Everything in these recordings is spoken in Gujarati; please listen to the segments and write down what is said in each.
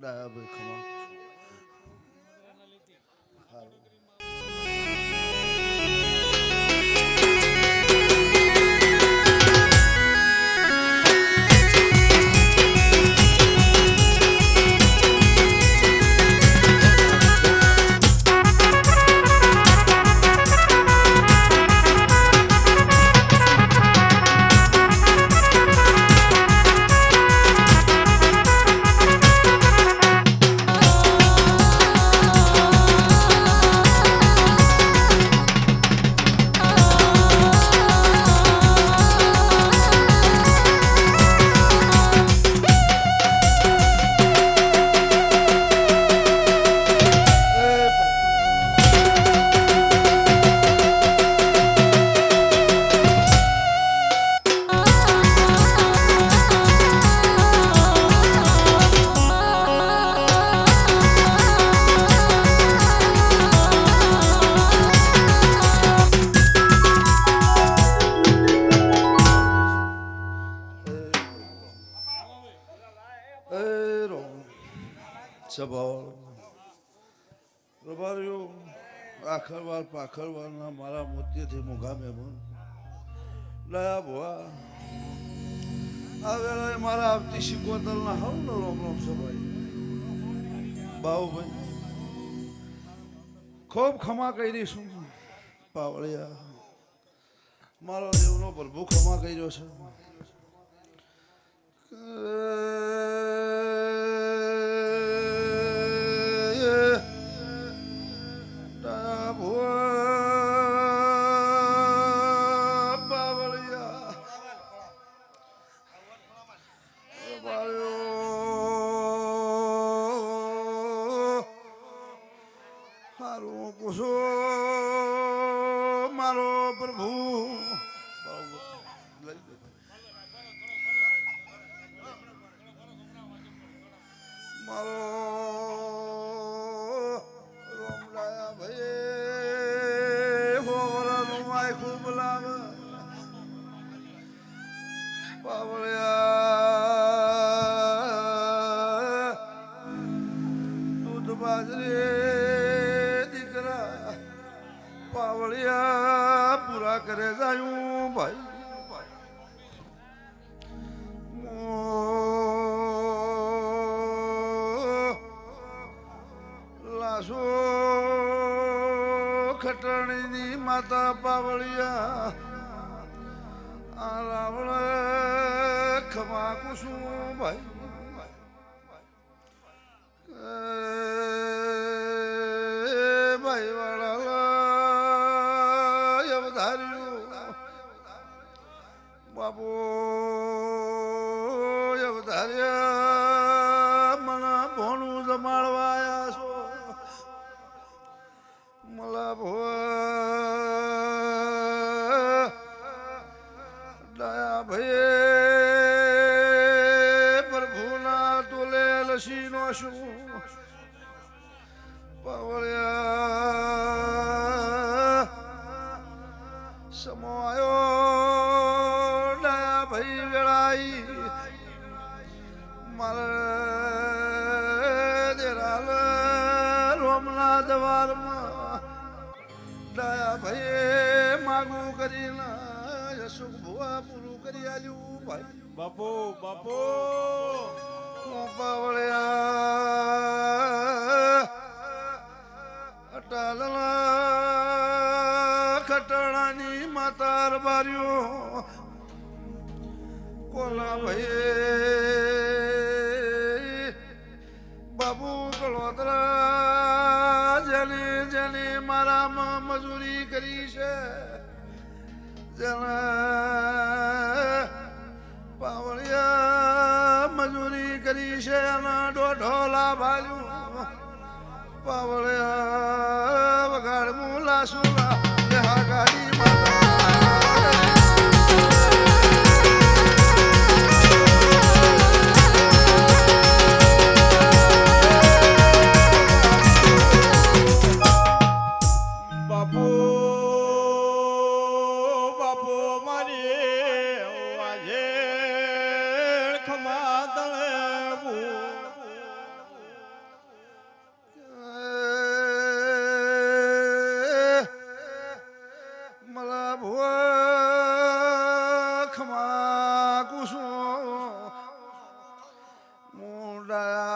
ડાયાભાઈ ખમા રબારીઓ આખરવાર પાખરવારના મારા મોતીથી મોઘા મહેમાન લયા ભુવા આ વેળાએ મારા આવતી શિકોતરના હવ ને રોમ રોમ સભાઈ બાહુભાઈ ખૂબ ખમા કરી છું પાવળિયા મારો દેવનો પ્રભુ ખમા કર્યો છે મારો પ્રભુ મારો રોમડાયા ભાઈ હોવરાનું માય ખૂબ લાવ પાવળિયા દૂધ બાજરી પાવળિયા પૂરા કરે જાયું ભાઈ લાશો ખટણીની માતા પાવળિયા આ રાવણ ખમા કુસુમ ભાઈ ભાઈ વાળા બાપુ અવધાર્યા મને ભોણું જમાડવાયા છો મલા ભોવા ડાયા ભાઈ પ્રભુના તોલે લસીનો શું પાવળિયા સમોયો ભાઈ વેળાઈ મારે દેરાલ રોમના દવારમાં ડાયા ભાઈ માગું કરીને યશુક ભુવા પૂરું કરી આલ્યું ભાઈ બાપુ બાપુ પાવળિયા અટાલના ખટણાની માતા રબાર્યો કોલા ભાઈ બાબુ કળોતરા જેને જેને મારામાં મજૂરી કરી છે જેને પાવળિયા મજૂરી કરી છે એના દોઢો લાભ આલ્યું પાવળિયા વગાડમું લાસું ગાડી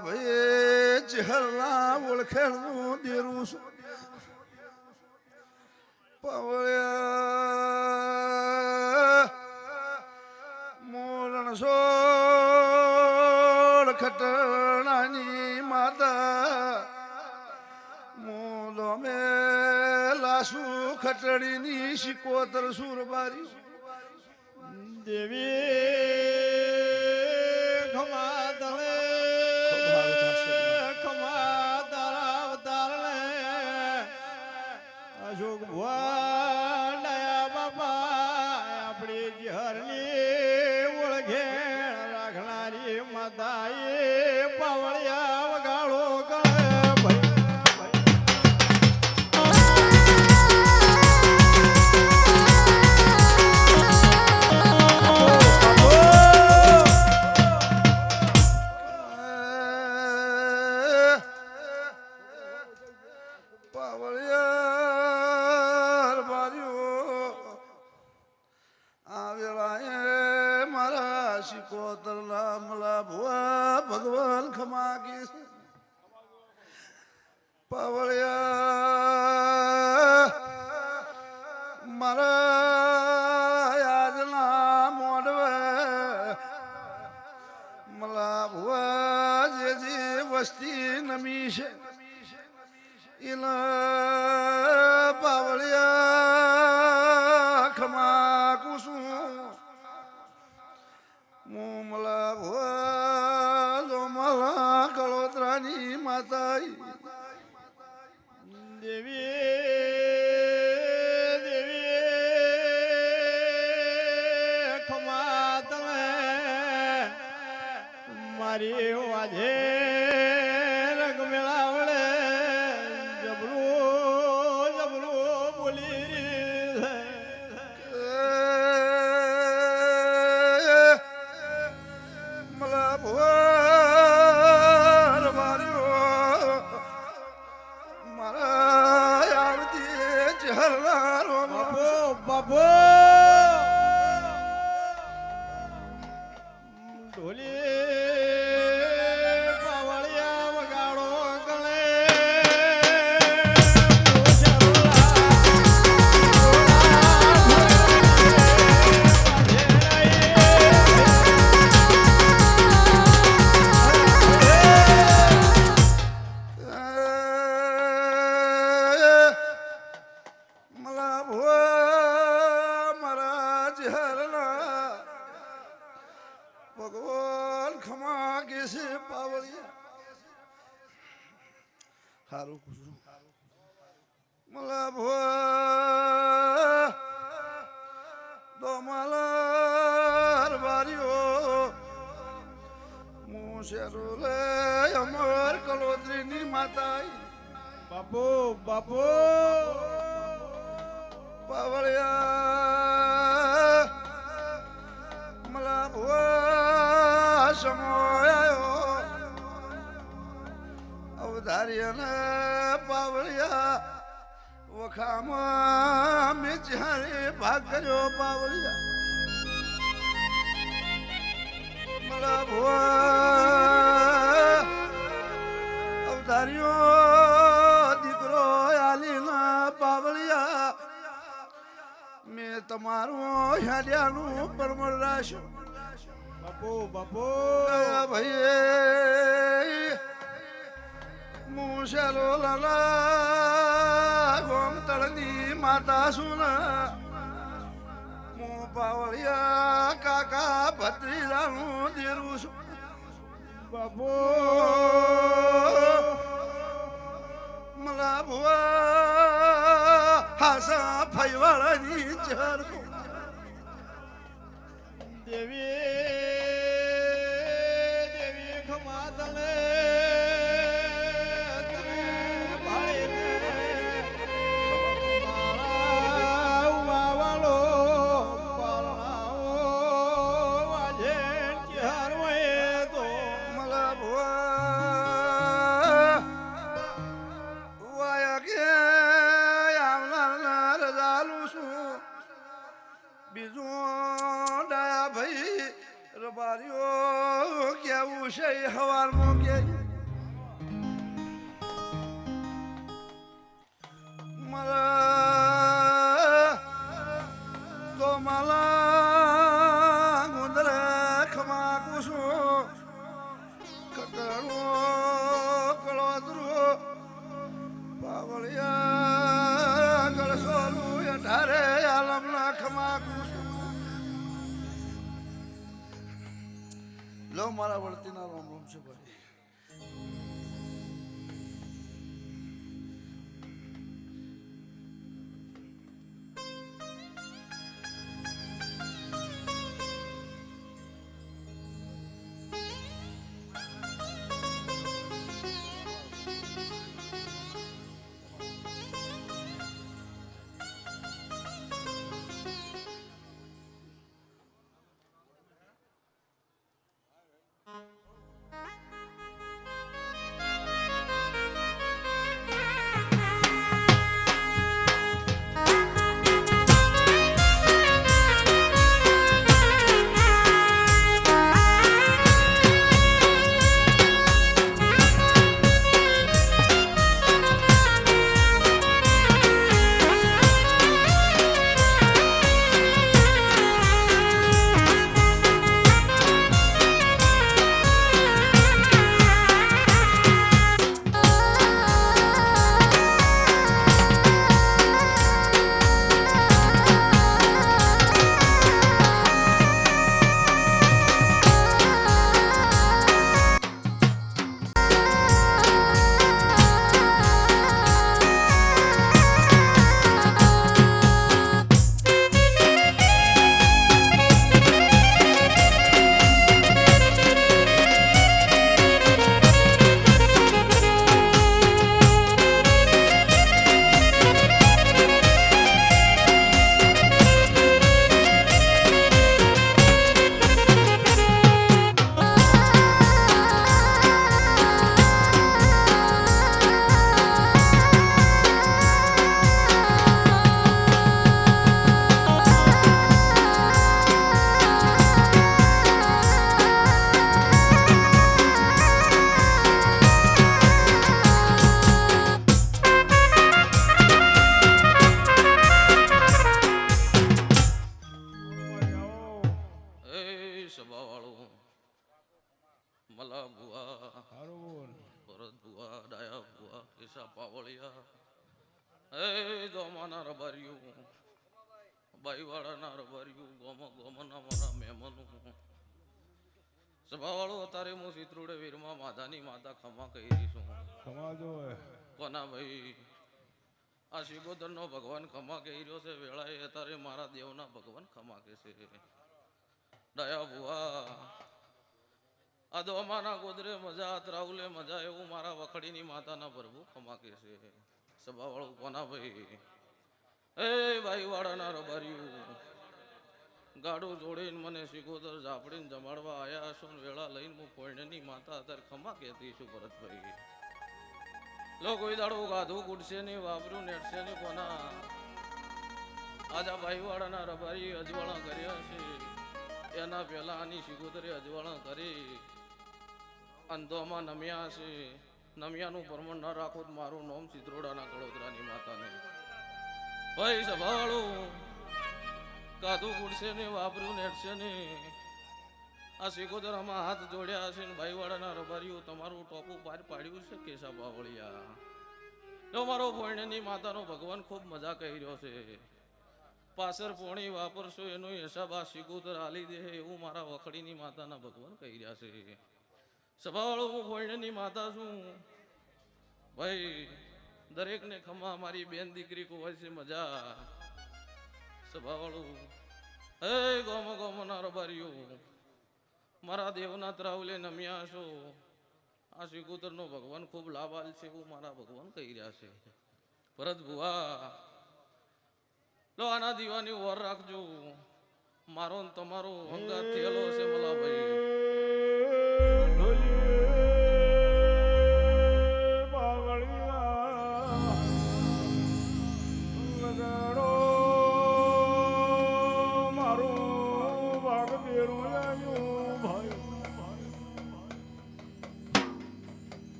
ભાઈ ચહેરના ઓળખેણનું દેરું છું પવળ્યા મોરણ સોળ ખટણાની માતા મોલો મે લાસુ ખટણીની શિકોતર સુરબારી દેવી ખમા દળે ખમા તારાવતારણે અશોક ભુવા ડાયા બાપા આપણી જહરની ઓળખે રાખનારી માતાએ પાવળિયા વગાડો ગળે ભગવાન ખમા કે પાવળિયા મારા આજના મોડવે મલા ભુવા જે વસ્તી નમી છે એના પાવળિયા ખમા કુસુમ મોમલા ભુવા લોમલા કળોતરાની માતા દેવી દેવી ખમા તમે મારી વાજે રંગ મેળાવડે જબરું જબરું બોલી બાપો ઢોલી પાવળિયા વગાડો ગળે ભગવાન ખમા કે છે પાવળિયા સારું કુસુમ મલા ભુવા દોમાલાર બારીઓ મુશેરો લે અમર કલોદરીની માતા બાપુ બાપુ પાવળિયા મલા ભુવા સમોયો અવધાર્યને પાવળિયા વખામાં મેં જ્યારે ભાગ કર્યો પાવળિયા મલા ભુવા અવધાર્યો દીકરો આલીના પાવળિયા મેં તમારું હેડ્યાનું પરમળ રાખ્યું બાપુ બાપુ ભાઈ મુશેલો લાલા ગોમ તળની માતા સુન હું પાવળિયા કાકા ભત્રીજાનું દેરું છું બાપુ મલા ભુવા હાસા ફૈવાળાની ચર દેવી દેવી ખમા તલે મારા વળતીના રોમ રોમ છે ભાઈ. મલા બુઆ હારું ભરત બુઆ ડાયા બુઆ કેસા પાવળિયા એ ગોમાના રબારિયું બાઈવાળાના રબારિયું ગોમના મારા મહેમાનો સભાવાળો અત્યારે હું સિત્રુડે વીરમાં માધાની માતા ખમા કહી છું સમાજો કોના ભાઈ આ શિગોદરનો ભગવાન ખમા કહી રહ્યો છે વેળાએ અત્યારે મારા દેવના ભગવાન ખમા કે છે ડાયા બુઆ આ દોમાના ગોદરે મજા ત્રાઉલે મજા એવું મારા વખડીની માતાના પ્રભુ ખમા કે છે સભાવાળું કોના ભાઈ એ ભાઈ વાળાના રબારિયું ગાડું જોડીને મને શિકોદર ઝાપડીને જમાડવા આયા છો ને વેળા લઈને હું પોઈણની માતા અત્યારે ખમા કહેતી છું ભરતભાઈ લો કોઈ દાડો ગાધું કૂટશે નહીં વાપર્યું નેટશે નહીં કોના આજા ભાઈ વાળાના રબારી અજવાળા કર્યા છે એના પહેલા આની શિકોદરે અજવાળા કરી અંધોમાં નમ્યા છે નમિયાનું પ્રમાણ ન રાખો તો મારું નામ સિદ્રોડાના કડોદરાની માતાને ભાઈ સભાવાળું કાધું કૂડશે ને વાપર્યું નેટશે ને આ સિકોદરામાં હાથ જોડ્યા હશે ને ભાઈવાળાના રબારીઓ તમારું ટોપું બહાર પાડ્યું છે કેસા બાવળિયા જો મારો ભોયણની માતાનો ભગવાન ખૂબ મજા કહી રહ્યો છે પાછળ પોણી વાપરશો એનો હિસાબ આ સિકોદર આલી દે એવું મારા વખડીની માતાના ભગવાન કહી રહ્યા છે સભાવાળો હું ભોયણની માતા છું ભાઈ દરેકને ખમા મારી બેન દીકરી કોઈ છે મજા સભાવાળું હે ગોમના રબારીઓ મારા દેવના ત્રાવલે નમ્યા છો આ શિકોતરનો ભગવાન ખૂબ લાભાલ છે એવું મારા ભગવાન કહી રહ્યા છે ભરત ભુવા લો આના દીવાની ઓર રાખજો મારો ને તમારો અંગાત થયેલો હશે મલાભાઈ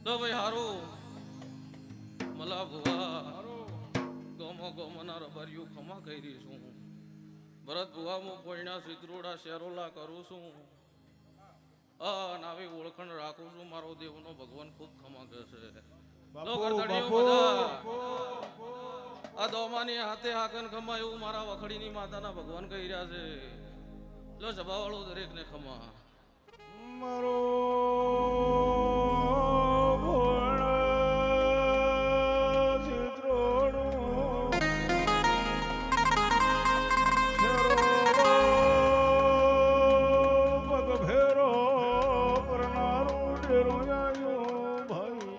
તો ભાઈ હારું મલા ભુવા ગોમના રબારીઓ ખમા કહી રહી છું ભરત ભુવા હું કોઈના સિત્રોડા શેરોલા કરું છું આવી ઓળખણ રાખું છું મારો દેવનો ભગવાન ખૂબ ખમા કહે છે આ દોમાની હાથે હાકન ખમા એવું મારા વખડીની માતાના ભગવાન કહી રહ્યા છે લો સભાવાળો દરેકને ખમા મારો ભોળો ચિત્રોડું પગ ફેરો કરનારું ડેરું આવ્યું ભાઈ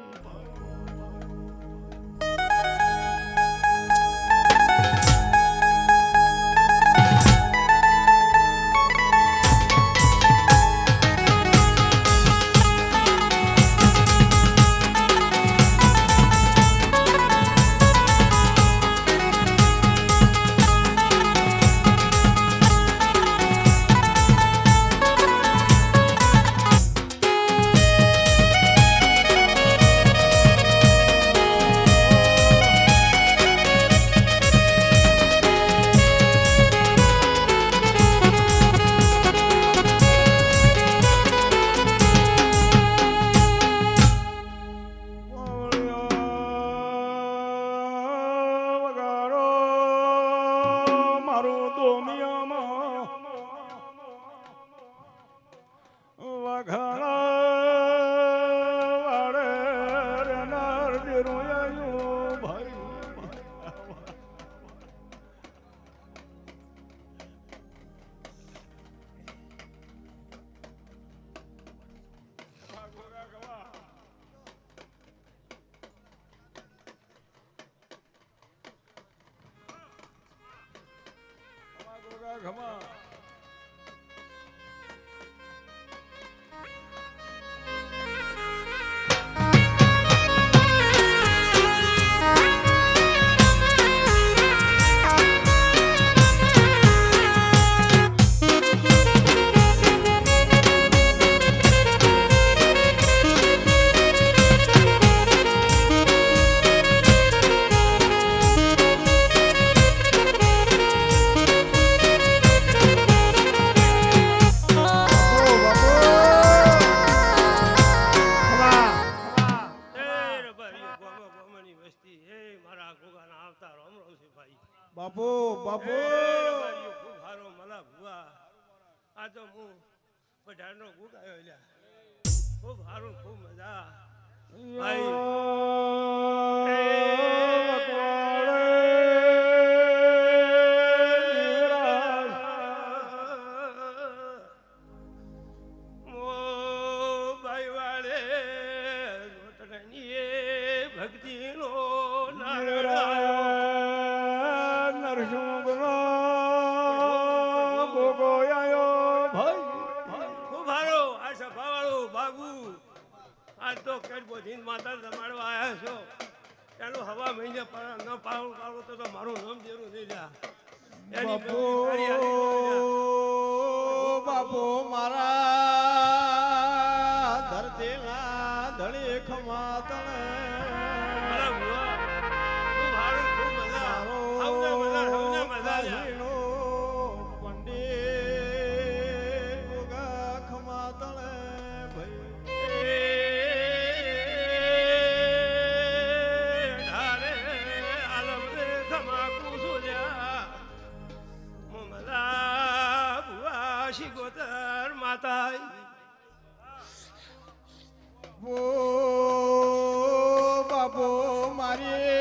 બાપુ બાપુ ખૂબ હારો મલા ભુવા આ તો હું પઢારનો ગુડ આવ્યો લ્યા ખૂબ હારું ખૂબ મજા ભક્તિનો તો કડબો જીન માતા રમાડવા આવ્યા છો ચાલો હવા મહિને ન પાવું પાવું તો મારું નામ જેરું નહીં જા બાપુ બાપુ મારા ધરતીના ધણી ખમા તણે ખૂબ હારું ખૂબ મજા આવજા મજા આવજા મજા પંડિત ગોગા ખમા તણે શિગોતર માતા બાપુ મારી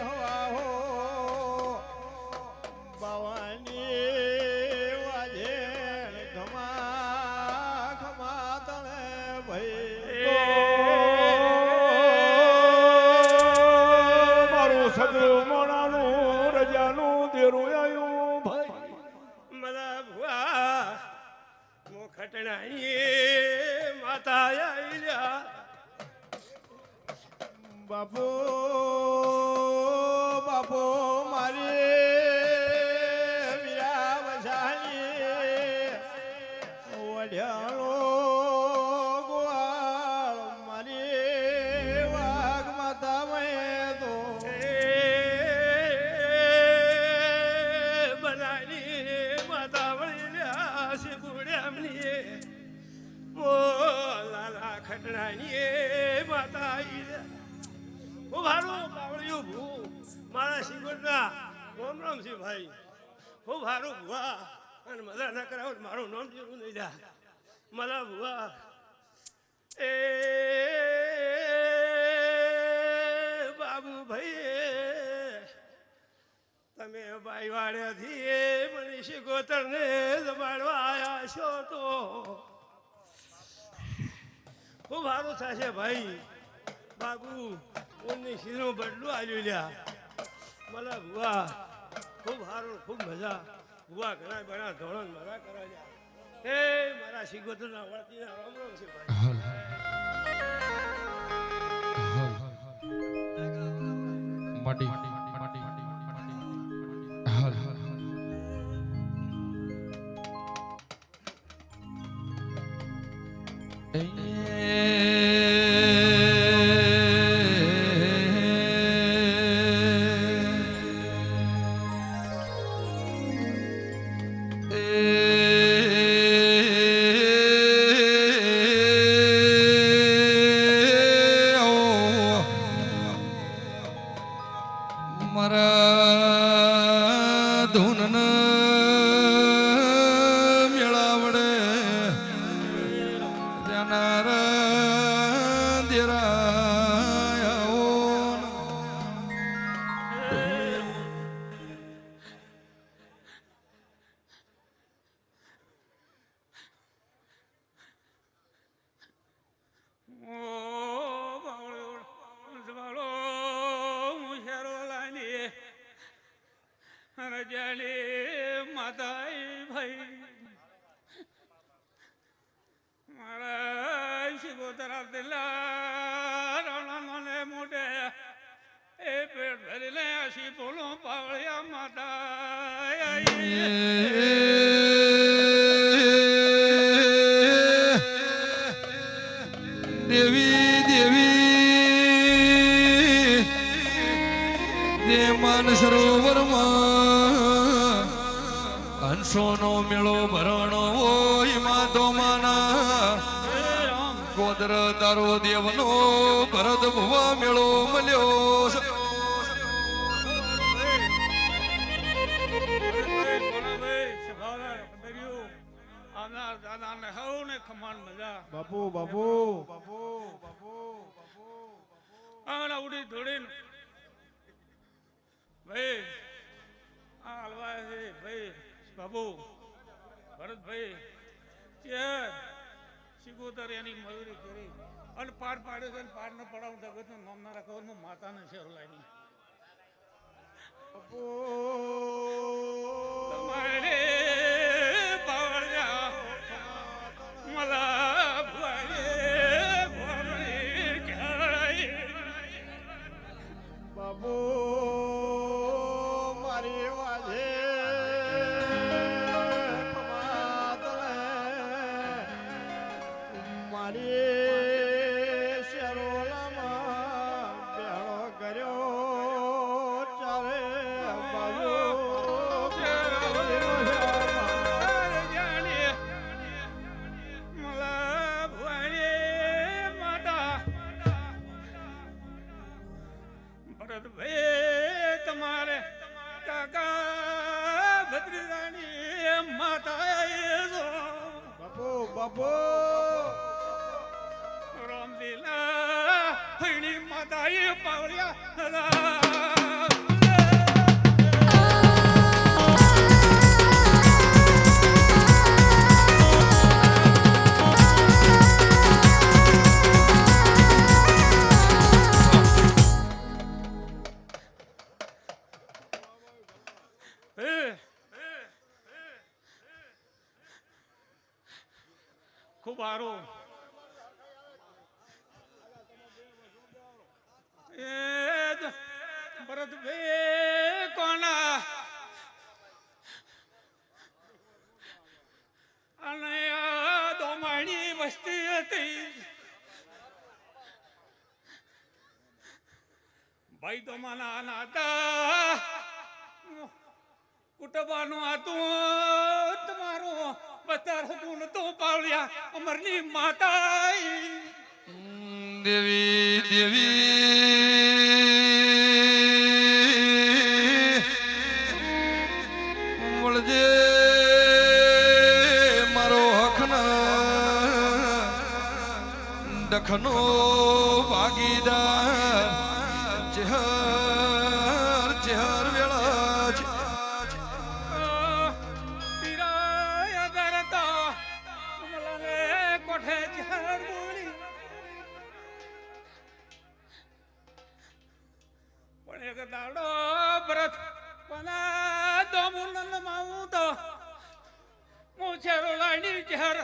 હો બાવાની વાજે ખમા ખમા તણે ભાઈ મારું સગળું મોણાનું રજાનું દેરું આવ્યું ભાઈ ખટણાઈ માતા આઈલ્યા બાપુ બાપુ મારી વીરા વસાણી વઢિયાળો ગોવાળ મારી વાઘ માતા મેં તો બનાવી માતા વળીલ્યા શિબુડ્યામની લાલા ખટણાની માતા ખૂબ હારું બાવળિયું ભૂ મારા શિબુડના રામ રામ છે ભાઈ ખૂબ હારું ભૂવા અને મજા ના કરાવો મારું નામ જેવું નહીં જા મારા ભુવા એ બાબુ ભાઈ તમે ભાઈ વાડ્યાથી એ મનીષી ગોતરને જમાડવા આવ્યા છો તો ખૂબ સારું થશે ભાઈ બાબુ ઓની શીરો બદલું આવ્યું લ્યા મારા ભુવા ખૂબ સારું ખૂબ મજા ભુવા ઘણા બના ધોરણ મજા કરવા લ્યા હે મારા શિગોતરના વળતીના રામ રામ છે ભાઈ મારા ધૂન મેળાવડે જનાર રજાને માતાઈ ભાઈ મારા શિગોતરા દિલા રાણાને મોઢે એ પેટ ભરીને આશી બોલો પાવળિયા માતા દેવી દેવી દે માન સરોવરમાં હંસોનો મેળો ભરણો હોય માધો માના ગોદર તારો દેવનો ભરત ભુવા મેળો મળ્યો બાપુ બાપુ બાપુ બાપુ ઉડી ધોડીને ભાઈ આ હલવાય છે ભાઈ બાબુ ભરતભાઈ કે શિગોતર એની મયુરી કરી અને પાર પાડ્યો છે પાર ન પડાવું જગતનું નામ ના રાખો માતાને શેર લાવી તમારે પાવળ્યા મલા બાપુ મારી વાજે મારી શેરોલામાં બેહો કર્યો ચારે બાજુ ભરતભાઈ તમારે કાકા ભત્રીજાની માતા બાપુ બાપુ રામલીલા હૈણી માતાએ પાવળ્યા ખૂબ સારું એ ભરતભાઈ કોના અને આ દોમાણી વસ્તી હતી ભાઈ દોમાના નાતા કુટુંબાનું હતું તમારું બતાર હતું તો પાવળ્યા અમરની માતા દેવી દેવી મળજે મારો હક ના ડખનો ભાગીદાર ચહેર ચહેર વેળા છે. કોઠે ઝાડ બોલી પણ એક દાડો ભરત પના દોમુનન માવું તો મુછેરો લાઈની ઝાડ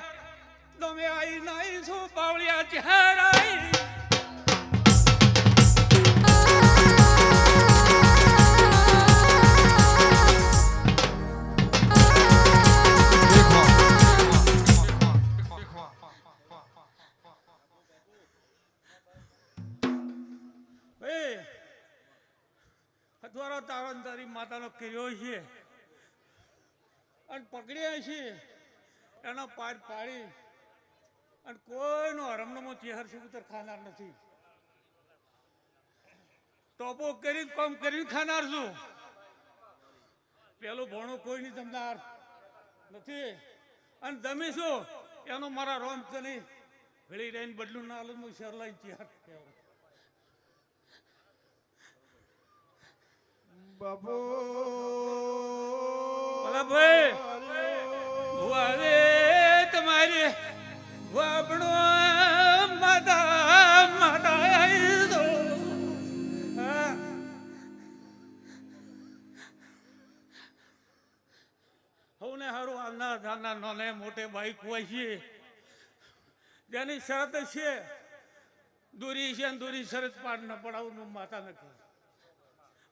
દોમે આઈ નાઈ શું પાવળિયા ઝાડ આઈ હથવારો તારો તારી માતાનો કર્યો છે અને પકડ્યા છે એનો પાર પાડી અને કોઈનો હરમનામો ચહેર ઉતર ખાનાર નથી. ટોપો કરી કામ કરીને ખાનાર છું. પેલું ભણો કોઈ નહીં જમનાર નથી અને જમીશું એનો મારા રોમ નહીં ભેળી રહીને બદલું ના આલું હું શેર લઈને ચહેર બાપુ બોલા ભાઈ ભુવાવે તમારી વાપણો માતા માતા આવી દો. હવને હારું આના ધાના નાને મોટે બાઈક હોય છે જેની શરત છે દૂરી છે દૂરી શરત પાડ ન પડાવવું માતા નથી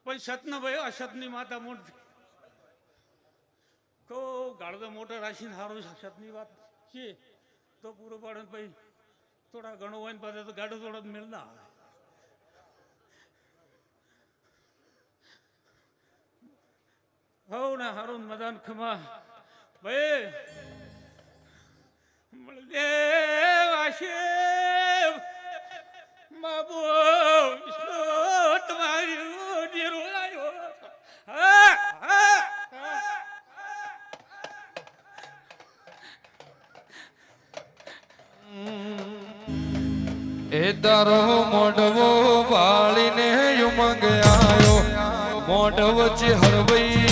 પણ સતનો ભાઈ અસતની માતા મોટી તો ગાળો મોટો રાશિને સારું સતની વાત છે તો પૂરો પાડે ભાઈ થોડા ઘણું હોય ને પાછા તો ગાડો થોડો મેળ ના આવે. હવ ને હારું મદાન ખમા ભાઈ મળે બાબુ તમારી ડેરો આવ્યો. એ તારો મોઢવો વાળીને ઉમંગ આવ્યો મોઢ વચ્ચે હરવઈ